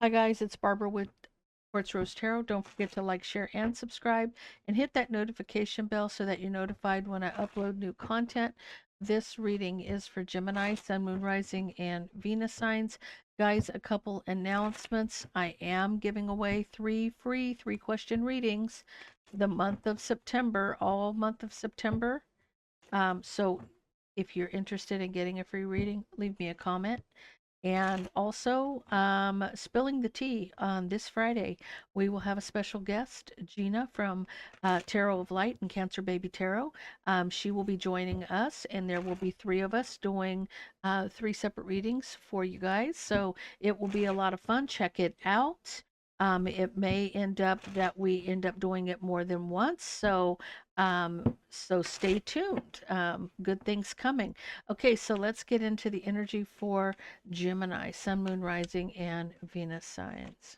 Hi guys, it's Barbara with Crossroads Tarot. Don't forget to like, share, and subscribe, and hit that notification bell so that you're notified when I upload new content. This reading is for Gemini, Sun, Moon, Rising, and Venus signs. Guys, a couple announcements. I am giving away 3 free 3-question readings the month of September, all month of September. So if you're interested in getting a free reading, leave me a comment. And also, spilling the tea on this Friday, we will have a special guest, Gina from Tarot of Light and Cancer Baby Tarot. She will be joining us, and there will be 3 of us doing 3 separate readings for you guys. So it will be a lot of fun. Check it out. It may end up that we end up doing it more than once. So stay tuned. Good things coming. Okay, so let's get into the energy for Gemini, Sun, Moon, Rising, and Venus signs.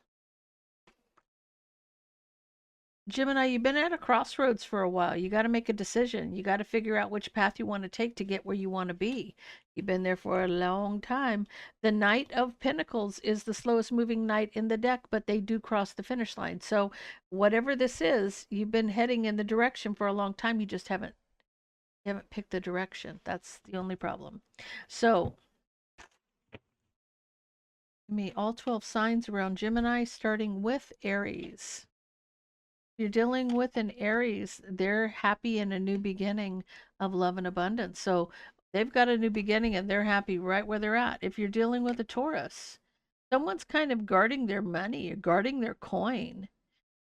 Gemini, you've been at a crossroads for a while. You got to make a decision. You got to figure out which path you want to take to get where you want to be. You've been there for a long time. The Knight of Pentacles is the slowest moving knight in the deck, but they do cross the finish line. So, whatever this is, you've been heading in the direction for a long time. You just haven't picked the direction. That's the only problem. So, me all 12 signs around Gemini, starting with Aries. You're dealing with an Aries, they're happy in a new beginning of love and abundance. So they've got a new beginning and they're happy right where they're at. If you're dealing with a Taurus, someone's kind of guarding their money or guarding their coin.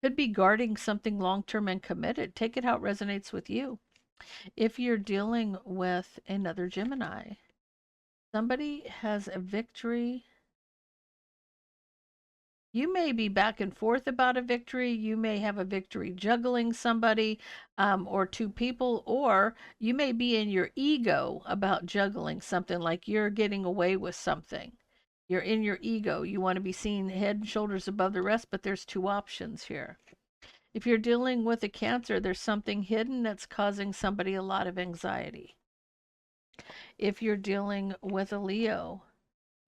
Could be guarding something long term and committed. Take it how it resonates with you. If you're dealing with another Gemini, somebody has a victory. You may be back and forth about a victory. You may have a victory juggling somebody or 2 people, or you may be in your ego about juggling something like you're getting away with something. You're in your ego. You want to be seen head and shoulders above the rest, but there's 2 options here. If you're dealing with a Cancer, there's something hidden that's causing somebody a lot of anxiety. If you're dealing with a Leo,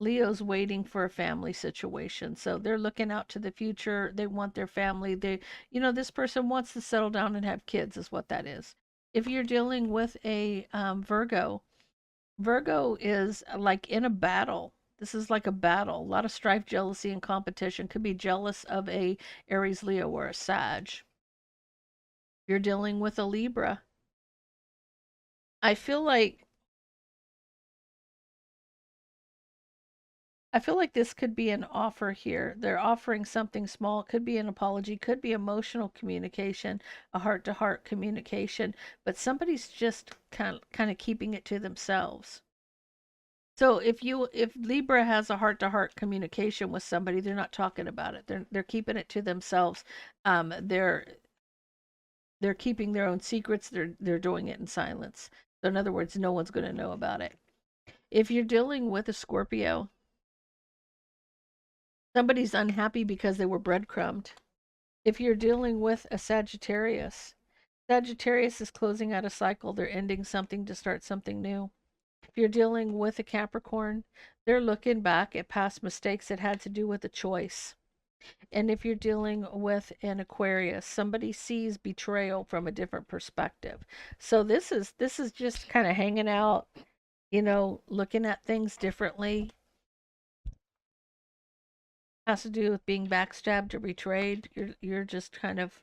Leo's waiting for a family situation. So they're looking out to the future. They want their family. This person wants to settle down and have kids, is what that is. If you're dealing with a Virgo, Virgo is like in a battle. This is like a battle. A lot of strife, jealousy, and competition. Could be jealous of a Aries, Leo, or a Sag. You're dealing with a Libra. I feel like this could be an offer here. They're offering something small. It could be an apology, could be emotional communication, a heart-to-heart communication, but somebody's just kind of keeping it to themselves. So if Libra has a heart-to-heart communication with somebody, they're not talking about it. They're keeping it to themselves. They're keeping their own secrets. They're doing it in silence. So in other words, no one's going to know about it. If you're dealing with a Scorpio, somebody's unhappy because they were breadcrumbed. If you're dealing with a Sagittarius, Sagittarius is closing out a cycle. They're ending something to start something new. If you're dealing with a Capricorn, they're looking back at past mistakes that had to do with a choice. And if you're dealing with an Aquarius, somebody sees betrayal from a different perspective. So this is just kind of hanging out, looking at things differently. Has to do with being backstabbed or betrayed. You're just kind of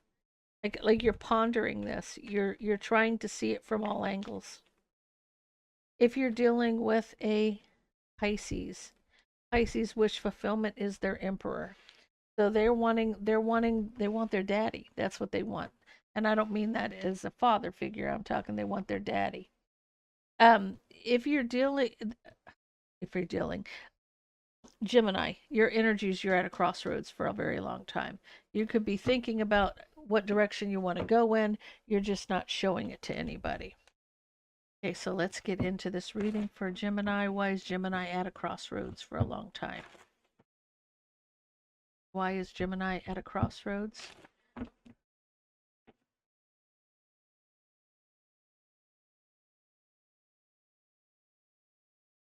like you're pondering this. You're trying to see it from all angles. If you're dealing with a Pisces, Pisces wish fulfillment is their emperor. So they want their daddy. That's what they want. And I don't mean that as a father figure. I'm talking they want their daddy. If you're dealing Gemini, your energies, you're at a crossroads for a very long time. You could be thinking about what direction you want to go in. You're just not showing it to anybody. Okay, so let's get into this reading for Gemini. Why is Gemini at a crossroads for a long time? Why is Gemini at a crossroads?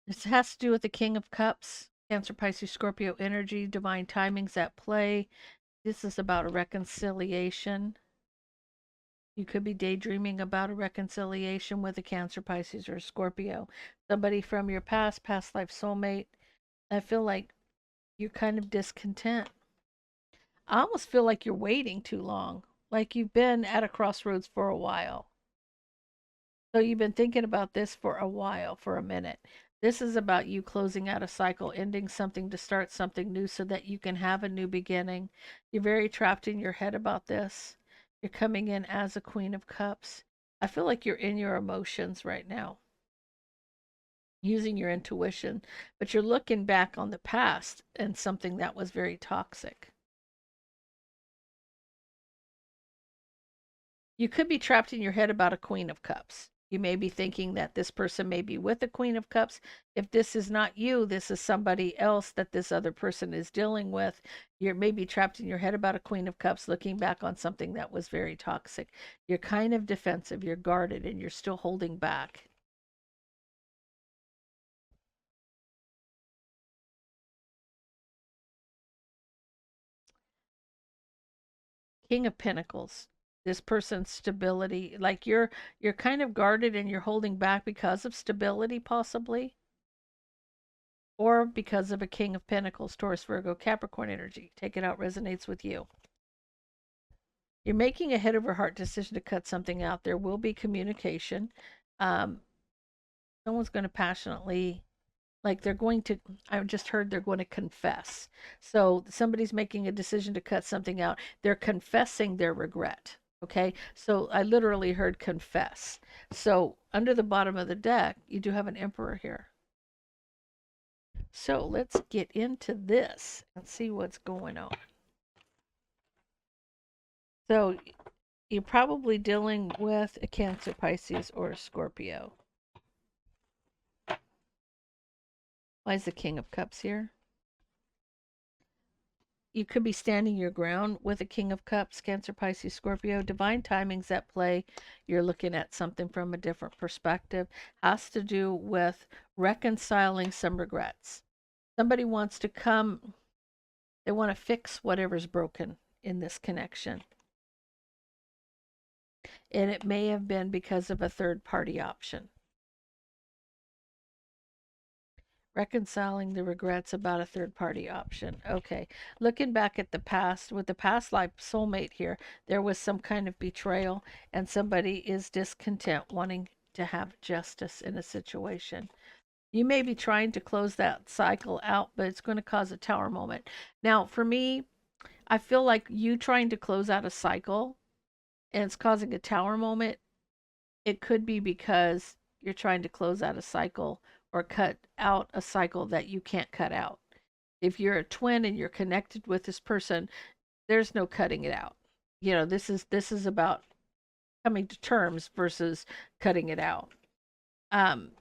This has to do with the King of Cups. Cancer, Pisces, Scorpio energy, divine timings at play. This is about a reconciliation. You could be daydreaming about a reconciliation with a Cancer, Pisces, or a Scorpio. Somebody from your past life soulmate. I feel like you're kind of discontent. I almost feel like you're waiting too long, like you've been at a crossroads for a while. So you've been thinking about this for a while, for a minute. This is about you closing out a cycle, ending something to start something new so that you can have a new beginning. You're very trapped in your head about this. You're coming in as a Queen of Cups. I feel like you're in your emotions right now, using your intuition, but you're looking back on the past and something that was very toxic. You could be trapped in your head about a Queen of Cups. You may be thinking that this person may be with a Queen of Cups. If this is not you, this is somebody else that this other person is dealing with. You're maybe trapped in your head about a Queen of Cups, looking back on something that was very toxic. You're kind of defensive, you're guarded, and you're still holding back. King of Pentacles. This person's stability, like you're kind of guarded and you're holding back because of stability, possibly, or because of a King of Pentacles, Taurus, Virgo, Capricorn energy. Take it out, resonates with you. You're making a head over heart decision to cut something out. There will be communication. Um, Someone's going to passionately, like they're going to, I just heard they're going to confess. So somebody's making a decision to cut something out. They're confessing their regret. Okay. So I literally heard confess. So under the bottom of the deck, you do have an emperor here. So let's get into this and see what's going on. So you're probably dealing with a Cancer, Pisces, or a Scorpio. Why is the King of Cups here? You could be standing your ground with a King of Cups, Cancer, Pisces, Scorpio. Divine timings at play. You're looking at something from a different perspective. Has to do with reconciling some regrets. Somebody wants to come, they want to fix whatever's broken in this connection. And it may have been because of a third party option. Reconciling the regrets about a third party option. Okay. Looking back at the past, with the past life soulmate here, there was some kind of betrayal, and somebody is discontent, wanting to have justice in a situation. You may be trying to close that cycle out, but it's going to cause a tower moment. Now, for me, I feel like you trying to close out a cycle and it's causing a tower moment. It could be because you're trying to close out a cycle or cut out a cycle that you can't cut out. If you're a twin and you're connected with this person, there's no cutting it out. You know, this is about coming to terms versus cutting it out. Um,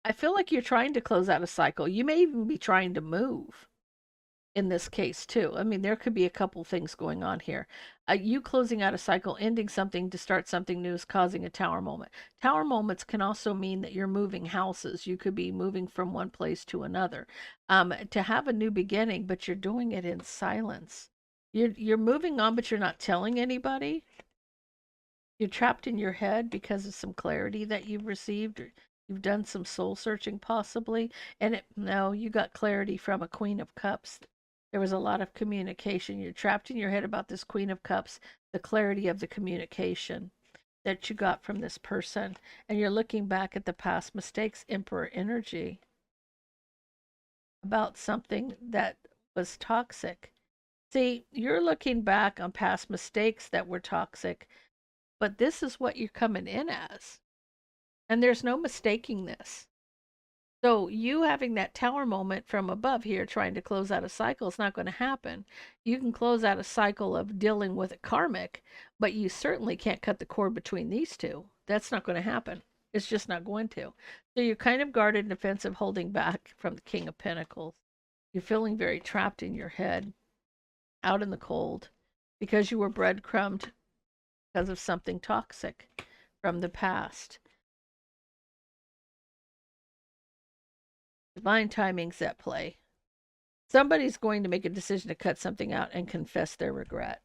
I feel like you're trying to close out a cycle. You may even be trying to move in this case too. I mean, there could be a couple things going on here. You closing out a cycle, ending something to start something new is causing a tower moment. Tower moments can also mean that you're moving houses. You could be moving from one place to another to have a new beginning, but you're doing it in silence. You're moving on, but you're not telling anybody. You're trapped in your head because of some clarity that you've received, or you've done some soul searching possibly. And no, you got clarity from a Queen of Cups. There was a lot of communication. You're trapped in your head about this Queen of Cups, the clarity of the communication that you got from this person. And you're looking back at the past mistakes, Emperor energy, about something that was toxic. See, you're looking back on past mistakes that were toxic, but this is what you're coming in as. And there's no mistaking this. So you having that tower moment from above here trying to close out a cycle is not going to happen. You can close out a cycle of dealing with a karmic, but you certainly can't cut the cord between these two. That's not going to happen. It's just not going to. So you're kind of guarded and defensive, holding back from the King of Pentacles. You're feeling very trapped in your head, out in the cold, because you were breadcrumbed because of something toxic from the past. Divine timing's at play. Somebody's going to make a decision to cut something out and confess their regret.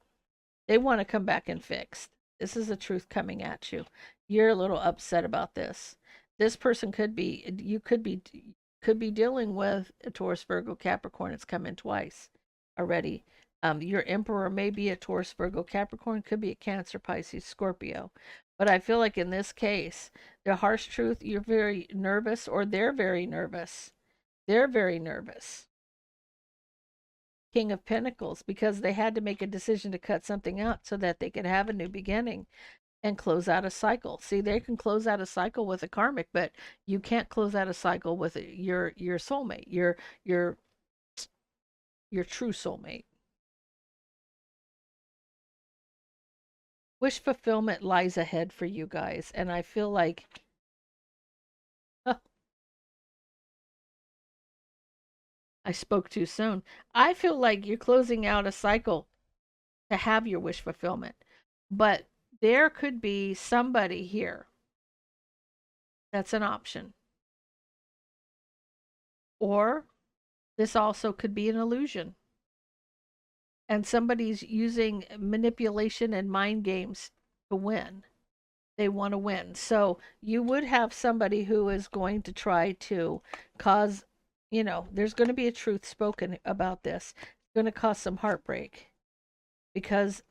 They want to come back and fix. This is the truth coming at you. You're a little upset about this. This person could be, you could be dealing with a Taurus, Virgo, Capricorn. It's come in twice already. Your emperor may be a Taurus, Virgo, Capricorn, could be a Cancer, Pisces, Scorpio. But I feel like in this case, the harsh truth, you're very nervous, or they're very nervous. They're very nervous. King of Pentacles, because they had to make a decision to cut something out so that they could have a new beginning and close out a cycle. See, they can close out a cycle with a karmic, but you can't close out a cycle with your soulmate, your true soulmate. Wish fulfillment lies ahead for you guys, and I feel like I spoke too soon. I feel like you're closing out a cycle to have your wish fulfillment. But there could be somebody here that's an option. Or this also could be an illusion. And somebody's using manipulation and mind games to win. They want to win. So you would have somebody who is going to try to cause, there's going to be a truth spoken about this. It's going to cause some heartbreak because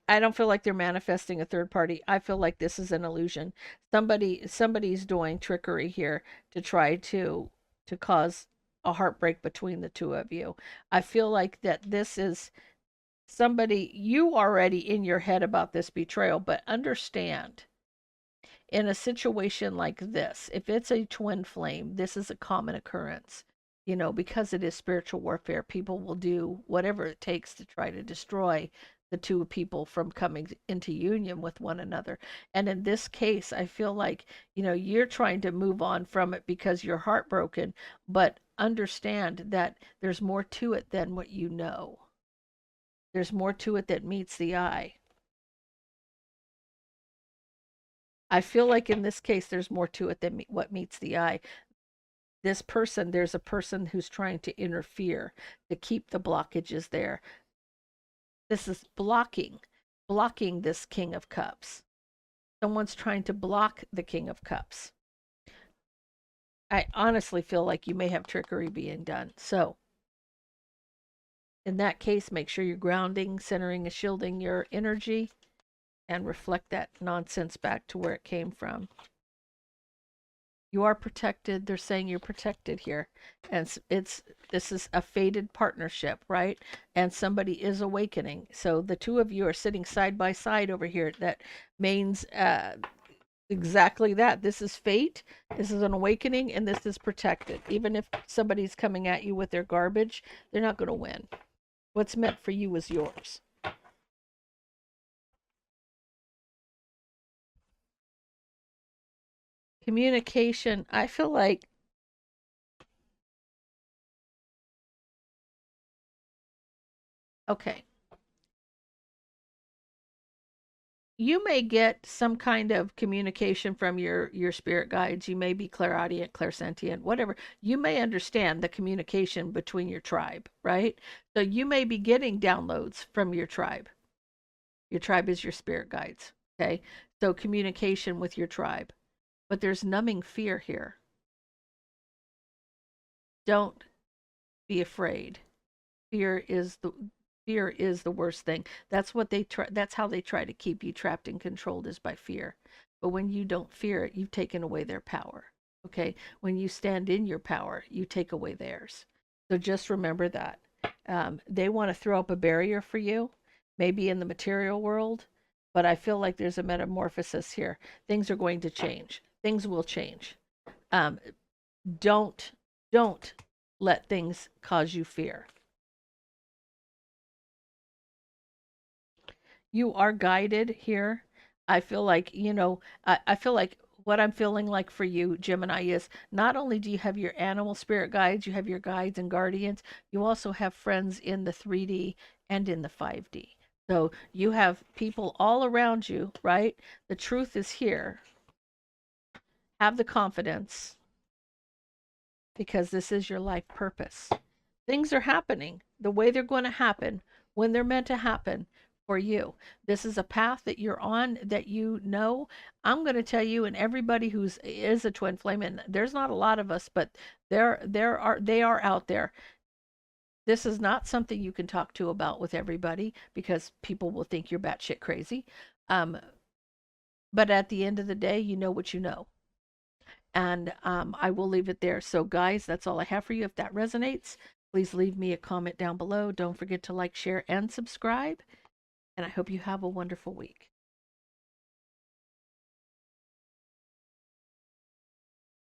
I don't feel like they're manifesting a third party. I feel like this is an illusion. Somebody's doing trickery here to try to cause a heartbreak between the two of you. I feel like that this is somebody you already in your head about this betrayal, but understand in a situation like this, if it's a twin flame, this is a common occurrence. Because it is spiritual warfare, people will do whatever it takes to try to destroy the two people from coming into union with one another. And in this case, I feel like, you're trying to move on from it because you're heartbroken, but understand that there's more to it than what you know. There's more to it that meets the eye. I feel like in this case, there's more to it than what meets the eye. There's a person who's trying to interfere to keep the blockages there. This is blocking this King of Cups. Someone's trying to block the King of Cups. I honestly feel like you may have trickery being done. So, in that case, make sure you're grounding, centering, and shielding your energy and reflect that nonsense back to where it came from. You are protected. They're saying you're protected here. And this is a fated partnership, right? And somebody is awakening. So the two of you are sitting side by side over here. That means exactly that. This is fate. This is an awakening, and this is protected. Even if somebody's coming at you with their garbage, they're not going to win. What's meant for you is yours. Communication, I feel like okay. You may get some kind of communication from your spirit guides. You may be clairaudient, clairsentient, whatever. You may understand the communication between your tribe, right? So you may be getting downloads from your tribe. Your tribe is your spirit guides, okay? So communication with your tribe. But there's numbing fear here. Don't be afraid. Fear is the worst thing. That's how they try to keep you trapped and controlled, is by fear. But when you don't fear it, you've taken away their power. Okay? When you stand in your power, you take away theirs. So just remember that. They want to throw up a barrier for you, maybe in the material world, but I feel like there's a metamorphosis here. Things are going to change. Things will change. Um, don't let things cause you fear. You are guided here. I feel like, I feel like what I'm feeling like for you, Gemini, is not only do you have your animal spirit guides, you have your guides and guardians, you also have friends in the 3D and in the 5D. So you have people all around you, right? The truth is here. Have the confidence, because this is your life purpose. Things are happening the way they're going to happen when they're meant to happen for you. This is a path that you're on that you know. I'm going to tell you, and everybody who's is a twin flame, and there's not a lot of us, but they are out there. This is not something you can talk to about with everybody because people will think you're batshit crazy. Um, but at the end of the day, you know what you know. And I will leave it there. So, guys, that's all I have for you. If that resonates, please leave me a comment down below. Don't forget to like, share, and subscribe. And I hope you have a wonderful week.